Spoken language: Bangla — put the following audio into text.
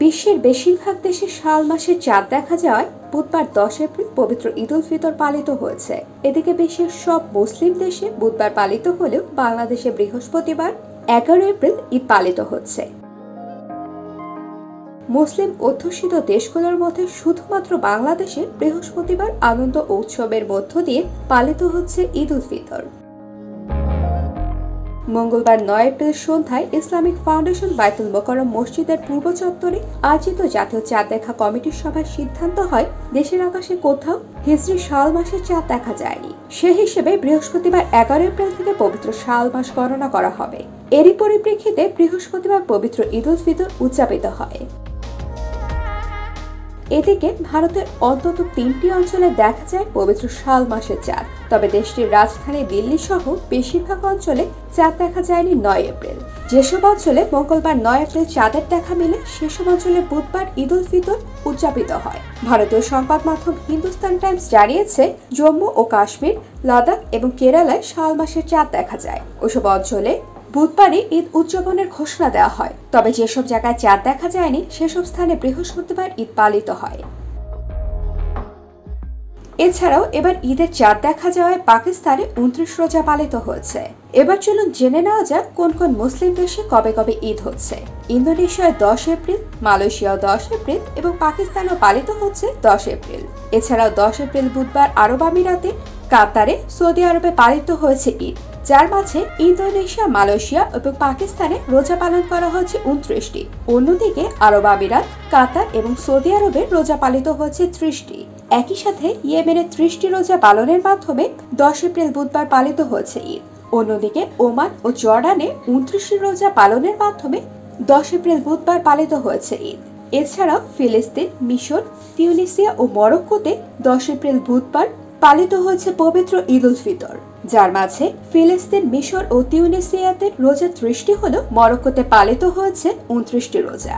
বিশ্বের বেশিরভাগ দেশে শাল মাসের চাঁদ দেখা যায় বুধবার 10 এপ্রিল পবিত্র ঈদ উল ফিতর পালিত হয়েছে। এদিকে বিশ্বের সব মুসলিম দেশে বুধবার পালিত হলেও বাংলাদেশে বৃহস্পতিবার 11 এপ্রিল ঈদ পালিত হচ্ছে। মুসলিম অধ্যুষিত দেশগুলোর মধ্যে শুধুমাত্র বাংলাদেশে বৃহস্পতিবার আনন্দ ও উৎসবের মধ্য দিয়ে পালিত হচ্ছে ঈদ উল ফিতর। মঙ্গলবার 9 এপ্রিল সন্ধ্যায় ইসলামিক ফাউন্ডেশন বায়তুল মোকাররম মসজিদের পূর্ব চত্বরে আয়োজিত জাতীয় চাঁদ দেখা কমিটির সভায় সিদ্ধান্ত হয় দেশের আকাশে কোথাও হিজরি শাল মাসের চাঁদ দেখা যায়নি। সে হিসেবে বৃহস্পতিবার 11 এপ্রিল থেকে পবিত্র শাল মাস গণনা করা হবে। এরই পরিপ্রেক্ষিতে বৃহস্পতিবার পবিত্র ঈদ উল ফিতর উদযাপিত হয়। এদিকে ভারতের অন্তত 3টি অঞ্চলে দেখা যায় পবিত্র শাল মাসের চাঁদ, তবে দেশটির রাজধানী দিল্লি সহ বেশিরভাগ অঞ্চলে চাঁদ দেখা যায়নি 9 এপ্রিল। যেসব অঞ্চলে মঙ্গলবার 9 এপ্রিল চাঁদের দেখা মেলে সেসব অঞ্চলে বুধবার ঈদ উল ফিতর উদযাপিত হয়। ভারতীয় সংবাদ মাধ্যম হিন্দুস্তান টাইমস জানিয়েছে, জম্মু ও কাশ্মীর, লাদাখ এবং কেরালায় শাল মাসের চাঁদ দেখা যায়। ওসব অঞ্চলে বুধবারই ঈদ উদযাপনের ঘোষণা দেওয়া হয়, তবে যেসব জায়গায় চাঁদ দেখা যায়নি সেসব স্থানে বৃহস্পতিবার ঈদ পালিত হয়। এছাড়াও এবার ঈদের চাঁদ দেখা যাওয়ায় পাকিস্তানে 29 রোজা পালিত হয়েছে। এবার চলুন জেনে নেওয়া যাক কোন কোন মুসলিম দেশে কবে কবে ঈদ হচ্ছে। ইন্দোনেশিয়ায় 10 এপ্রিল, মালয়েশিয়াও 10 এপ্রিল এবং পাকিস্তানও পালিত হচ্ছে 10 এপ্রিল। এছাড়াও 10 এপ্রিল বুধবার আরব আমিরাতে, কাতারে, সৌদি আরবে পালিত হয়েছে ঈদ, যার মাঝে ইন্দোনেশিয়া, মালয়েশিয়া এবং পাকিস্তানে রোজা পালন করা হয়েছে 29টি। অন্যদিকে আরব আমিরাত, কাতার এবং সৌদি আরবে রোজা পালিত হয়েছে 30টি। একই সাথে ইয়েমেনের 30টি রোজা পালনের মাধ্যমে 10 এপ্রিল বুধবার পালিত হয়েছে ঈদ। অন্যদিকে ওমান ও জর্ডানে 29টি রোজা পালনের মাধ্যমে 10 এপ্রিল বুধবার পালিত হয়েছে ঈদ। এছাড়াও ফিলিস্তিন, মিশর, তিউনিসিয়া ও মরক্কোতে 10 এপ্রিল বুধবার পালিত হয়েছে পবিত্র ঈদ উল ফিতর, যার মাঝে ফিলিস্তিন, মিশর ও তিউনিসিয়াতে রোজা 30টি হলেও মরক্কোতে পালিত হয়েছে 29টি রোজা।